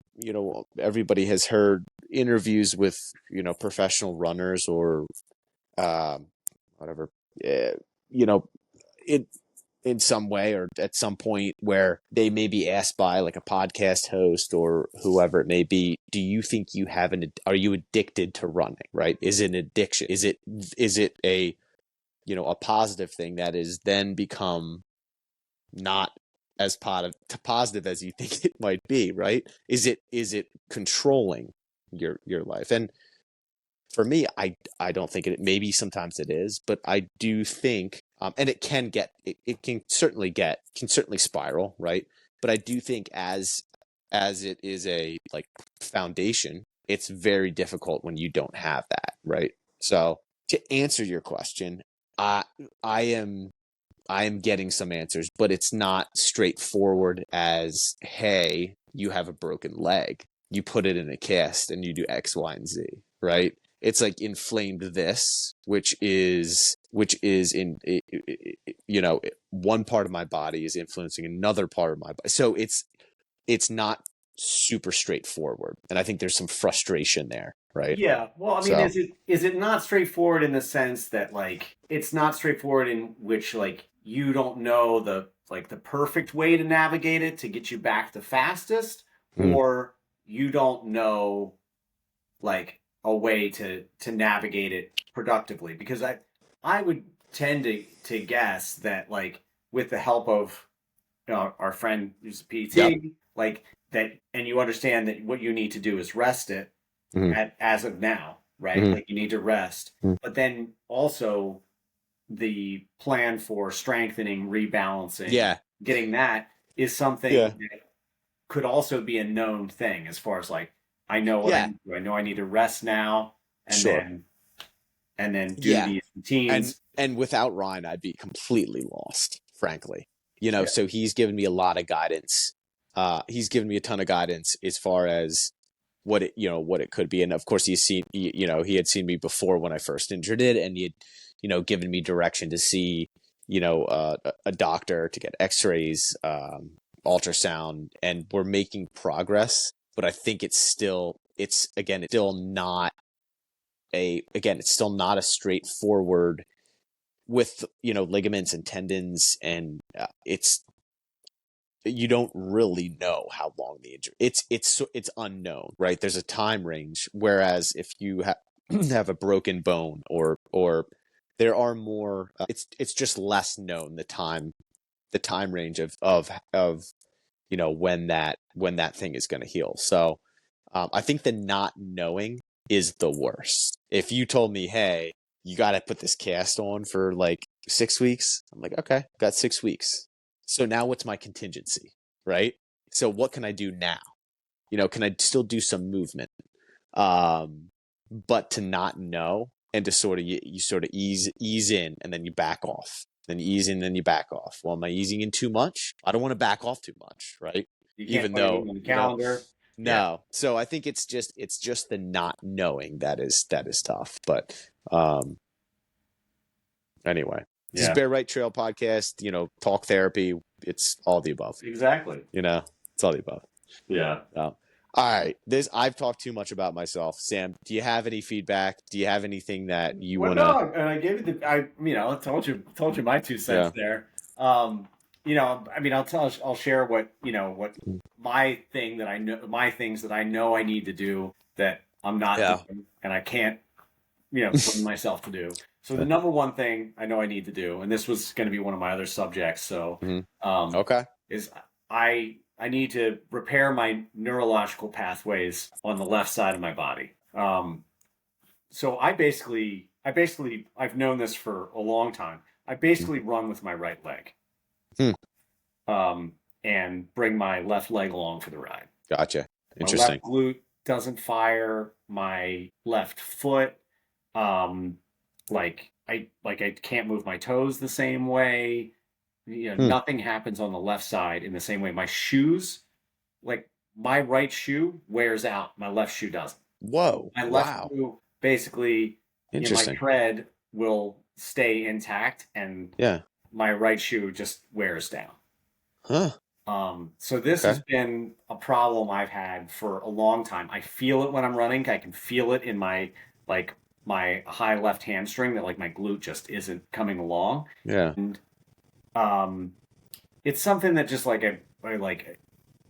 everybody has heard interviews with, professional runners or um whatever, uh, you know, it in some way or at some point where they may be asked by like a podcast host or whoever it may be, do you think are you addicted to running, right? Is it an addiction? Is it a positive thing that is then become not as positive as you think it might be, right? Is it controlling your life? And for me, I don't think maybe sometimes it is, but I do think, and it can certainly spiral, right? But I do think as it is a like foundation, it's very difficult when you don't have that, right? So to answer your question, I I am I am getting some answers, but it's not straightforward as, hey, you have a broken leg. You put it in a cast and you do X, Y, and Z, right? It's like inflamed this, which is one part of my body is influencing another part of my body. So it's not super straightforward. And I think there's some frustration there, right?
Yeah. Well, I mean,
So
is it not straightforward in the sense that like it's not straightforward in which like you don't know the perfect way to navigate it to get you back the fastest,
mm,
or you don't know like a way to navigate it productively? Because I would tend to guess that like with the help of our friend who's a
yep.
PT, like that, and you understand that what you need to do is rest it
Mm,
as of now, right?
mm,
Like you need to rest,
mm.
but then also the plan for strengthening, rebalancing,
Yeah.
getting that is something
Yeah.
that could also be a known thing as far as like I know what I
Yeah.
need to do. I know I need to rest now and
Sure.
then do
Yeah.
these
and
routines.
and without Ryan, I'd be completely lost, frankly.
Yeah.
So he's given me a lot of guidance. He's given me a ton of guidance as far as what it could be, and of course he had seen me before when I first injured it, and he had given me direction to see a doctor to get X-rays, ultrasound, and we're making progress. But I think it's still not a straightforward with, ligaments and tendons, and you don't really know how long the injury. It's unknown, right? There's a time range. Whereas if you have a broken bone, or there are more, it's just less known, the time range of when that thing is going to heal. So I think the not knowing is the worst. If you told me, hey, you got to put this cast on for like 6 weeks, I'm like, okay, got 6 weeks. So now what's my contingency, right? So what can I do now? Can I still do some movement? But to not know, and to sort of, you sort of ease in, and then you back off. Then you ease in, then you back off. Well, am I easing in too much? I don't want to back off too much, right?
You can't
Even
put
though,
anything on the calendar.
no.
Yeah.
So I think it's just the not knowing that is tough. But anyway, this is
Yeah.
Bear Right Trail podcast. Talk therapy. It's all the above.
Exactly.
It's all the above.
Yeah.
All right. I've talked too much about myself. Sam, do you have any feedback? Do you have anything that you want to?
No, and I gave you I told you my 2 cents there. I'll share what my thing that I know, my things that I know I need to do that I'm not doing, and I can't, bring myself to do. So the number one thing I know I need to do, and this was going to be one of my other subjects. So,
okay,
is I need to repair my neurological pathways on the left side of my body. So I've known this for a long time. I basically run with my right leg, and bring my left leg along for the ride.
Gotcha. Interesting.
My left glute doesn't fire. My left foot, I can't move my toes the same way. Nothing happens on the left side in the same way. My shoes, like my right shoe wears out, my left shoe doesn't.
Whoa!
My left shoe basically, my tread will stay intact, and my right shoe just wears down.
Huh.
So this has been a problem I've had for a long time. I feel it when I'm running. I can feel it in my high left hamstring, that my glute just isn't coming along.
Yeah.
And it's something that just I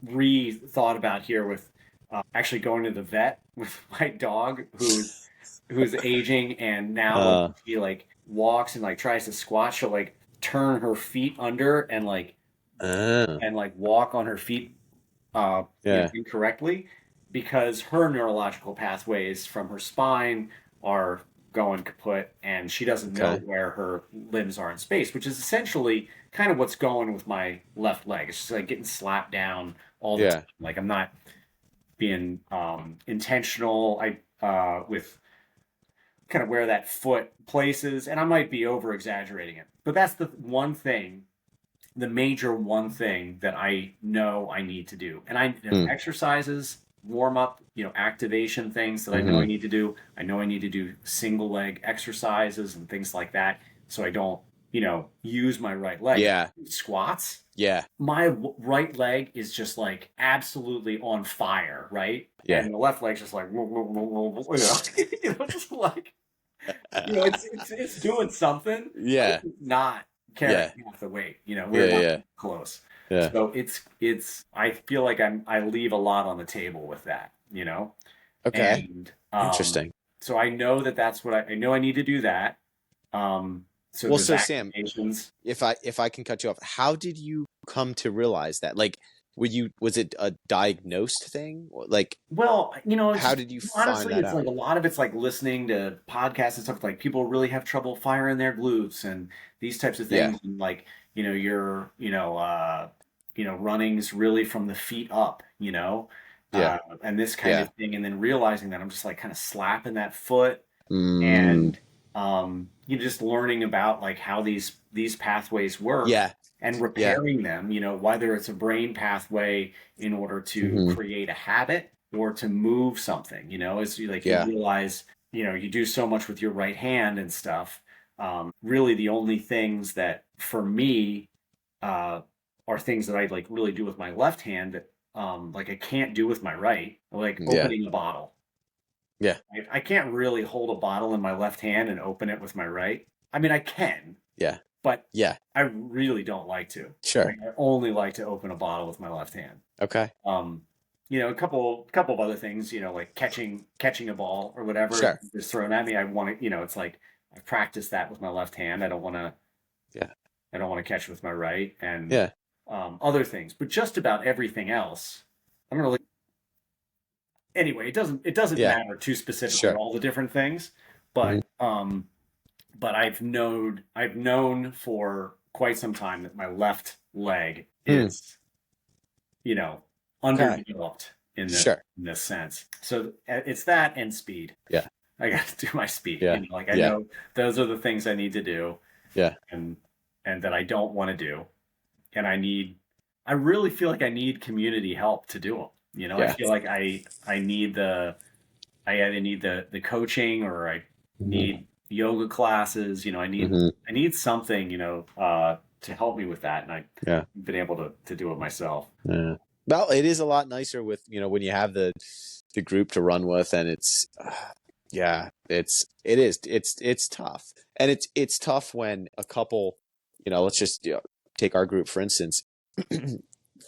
re-thought about here with actually going to the vet with my dog who's aging, and now she walks and tries to squat. She'll turn her feet under and walk on her feet incorrectly, because her neurological pathways from her spine are going kaput, and she doesn't know where her limbs are in space, which is essentially kind of what's going with my left leg. It's just getting slapped down all the time. I'm not being intentional. With kind of where that foot places, and I might be over exaggerating it, but that's the major one thing that I know I need to do. And exercises, warm up, activation things that I know I need to do. I know I need to do single leg exercises and things like that, so I don't, use my right leg. Squats. Yeah. My right leg is just absolutely on fire, right? Yeah. And the left leg's just it's doing something. Yeah. It's not carrying half the weight. We're not close. Yeah. So it's I feel like I leave a lot on the table with that, Okay. And, interesting. So I know that's what I know I need to do that. So Sam, if I can cut you off, how did you come to realize that? Was it a diagnosed thing? Well, how did you honestly find that out? A lot of it's listening to podcasts and stuff. People really have trouble firing their glutes and these types of things. Yeah. And running's really from the feet up, and this kind of thing. And then realizing that I'm just kind of slapping that foot and, just learning about how these pathways work. Yeah. And repairing them, whether it's a brain pathway in order to create a habit or to move something, as you realize, you do so much with your right hand and stuff. Really the only things that for me are things that I really do with my left hand that I can't do with my right, opening a bottle. Yeah. I can't really hold a bottle in my left hand and open it with my right. I mean, I can,
Yeah.
but
Yeah.
I really don't like to.
Sure.
Like, I only like to open a bottle with my left hand.
Okay.
A couple of other things, like catching a ball or whatever
Sure.
is thrown at me. I want to, it's like I've practiced that with my left hand.
Yeah.
I don't want to catch with my right, and
Yeah.
other things. But just about everything else, I don't really. Anyway, it doesn't
Yeah.
matter too specifically
Sure.
all the different things,
Mhm.
but I've known for quite some time that my left leg
Hmm.
is, you know,
Okay.
underdeveloped in this
Sure.
in this sense. So it's that and speed.
Yeah.
I got to do my speed.
Yeah.
Like I
Yeah.
know those are the things I need to do,
Yeah.
and that I don't want to do, and I really feel like I need community help to do them. I
Yeah.
feel like I need I either need the coaching, or I
Hmm.
need yoga classes.
Hmm.
I need something, to help me with that, and I've
Yeah.
been able to do it myself.
Yeah. Well, it is a lot nicer with, when you have the group to run with, and yeah, it's tough. And it's tough when a couple, let's just take our group for instance.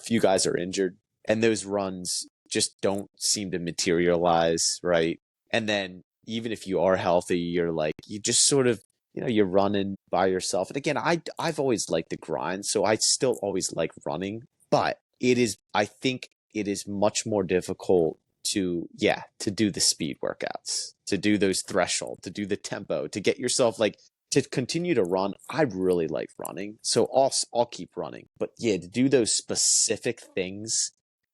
Few guys are injured and those runs just don't seem to materialize, right? And then even if you are healthy, you're like, you just sort of, you're running by yourself. And again, I've always liked the grind, so I still always like running, but I think it is much more difficult to do the speed workouts, to do those threshold, to do the tempo, to get yourself like to continue to run. I really like running, so I'll keep running. But yeah, to do those specific things,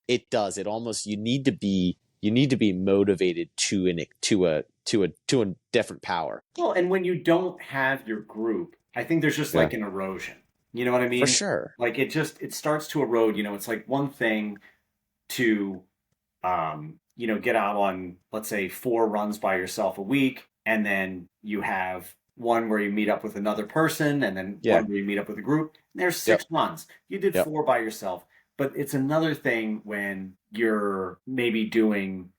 it almost you need to be motivated to a different power.
Well, and when you don't have your group, I think there's just
Yeah,
like an erosion. You know what I
for
mean?
sure.
Like it starts to erode. It's like one thing to get out on, let's say, 4 runs by yourself a week, and then you have one where you meet up with another person, and then
Yeah.
one where you meet up with a group. And there's
Yep.
6 runs. You did
Yep.
4 by yourself, but it's another thing when you're maybe doing,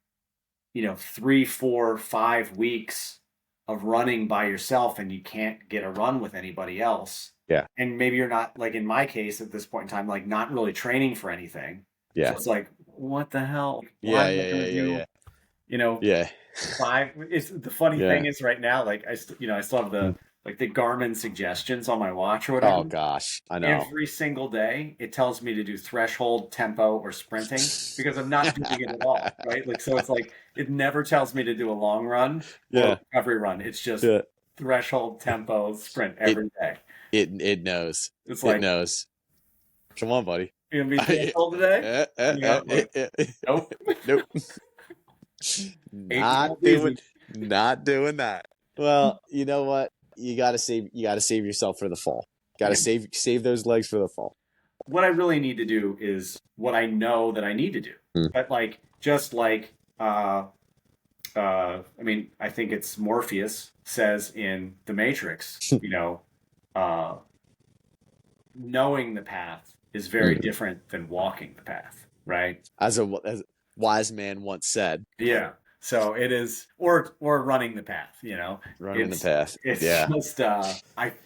3, 4, 5 weeks of running by yourself, and you can't get a run with anybody else.
Yeah.
And maybe you're not, like in my case at this point in time, like not really training for anything. So
Yeah.
it's like, what the hell? Why
Yeah.
am I
Yeah.
going to
Yeah.
do,
Yeah.
you know,
Yeah.
5? It's the funny
Yeah.
thing is right now, like I still have
Yeah.
the Garmin suggestions on my watch or whatever.
Oh gosh, I know.
Every single day, it tells me to do threshold, tempo, or sprinting because I'm not doing it at all, right? Like, so it's like it never tells me to do a long run or a
Yeah.
recovery run. It's just
Yeah.
threshold, tempo, sprint
It
every day.
it knows.
It's
It
like,
knows. Come on, buddy.
you gonna be threshold today? Like, nope.
Nope.
Ain't
Not
so
doing
easy.
not doing that. Well, you know what? You gotta save yourself for the fall. Gotta
Yeah.
save those legs for the fall.
What I really need to do is what I know that I need to do.
Mm.
But like, just like, I mean, I think it's Morpheus says in The Matrix, uh, knowing the path is very
Mm.
different than walking the path, right?
As a wise man once said,
Yeah. So it is, or running the path.
running the
It's
path.
it's
Yeah.
just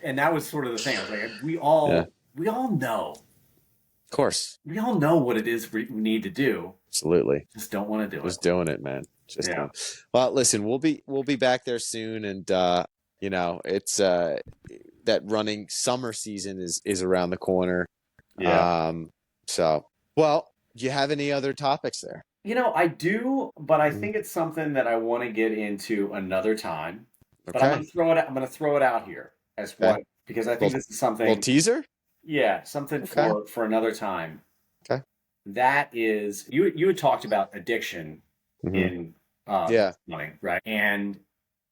and that was sort of the thing. I was like,
Yeah.
we all know
Of course.
what it is we need to do.
Absolutely.
Just don't want to do it.
Just doing it, man. Just
Yeah.
doing. Well, listen, we'll be back there soon, and it's that running summer season is around the corner.
Yeah.
So, well, do you have any other topics there?
I do, but I
Mhm.
think it's something that I want to get into another time. But I'm
Okay.
going to throw it. I'm going to throw it out here as
Okay.
what, because I think
Little,
this is
little
something.
teaser.
Yeah, something
Okay.
for another time.
Okay.
That is, you had talked about addiction
Mhm.
in
Yeah.
running, right? And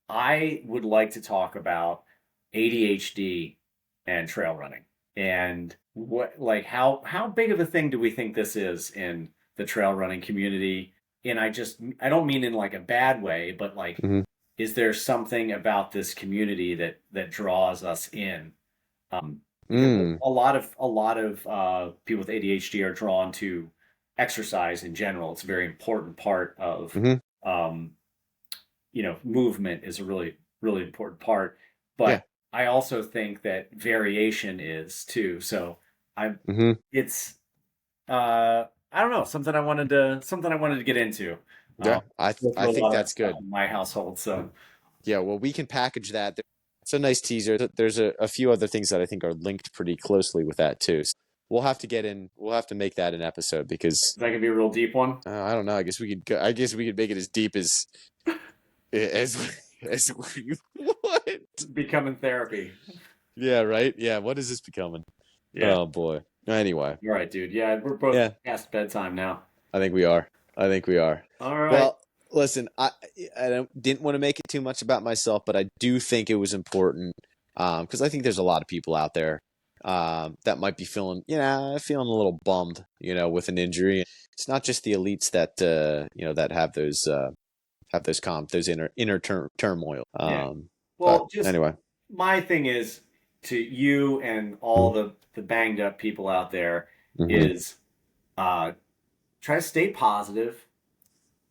I would like to talk about ADHD and trail running, and how big of a thing do we think this is in the trail running community? And I don't mean in like a bad way, but like,
Mhm.
is there something about this community that draws us in? Because
Mm.
a lot of people with ADHD are drawn to exercise in general. It's a very important part of,
Mhm.
movement is a really, really important part.
Yeah.
But I also think that variation is too. So I
Hmm.
it's I don't know, something I wanted to get into.
Yeah,
Go
I
through a
think
lot of that
that's
stuff
good.
in my household. So
Yeah, well, we can package that. It's a nice teaser. There's a few other things that I think are linked pretty closely with that too. So we'll have to get in. We'll have to make that an episode because
that could be a real deep one.
I don't know. I guess we could. I guess we could make it as deep as as we what?
Becoming therapy.
Yeah, right. Yeah. What is this becoming?
Yeah.
Oh boy. Anyway,
All right, dude. Yeah, we're both
yeah.
past bedtime now.
I think we are. I think we are.
All right.
Well, listen, didn't want to make it too much about myself, but I do think it was important because I think there's a lot of people out there that might be feeling, feeling a little bummed, with an injury. It's not just the elites that that have those inner turmoil.
Yeah.
But
Well, just
anyway,
my thing is to you and all the banged up people out there
hmm
is uh try to stay positive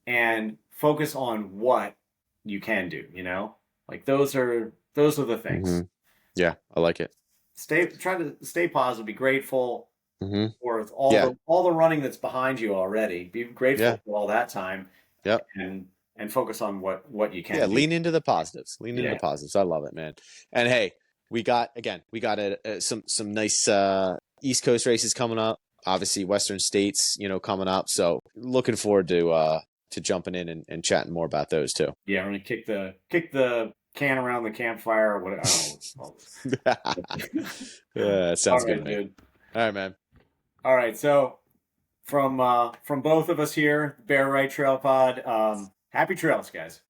and focus on what you can do, you know? Like those are the
hmm
things.
yeah, I like it.
Try to stay positive, be grateful
Hmm.
for
Yeah,
all the running that's behind you already. Be grateful
yeah,
for all that time
yep.
and focus on what you
Yeah,
can do.
lean into the positives. Lean into the
Yeah.
positives. I love it, man. And hey, we got some nice East Coast races coming up. Obviously, Western States, coming up. So looking forward to jumping in and chatting more about those too.
Yeah, I'm gonna kick the can around the campfire or whatever. I don't know what it's called.
Yeah,
All
sounds good to
right,
me.
dude.
All right, man.
All right, so from both of us here, Bear Right Trail Pod. Happy trails, guys.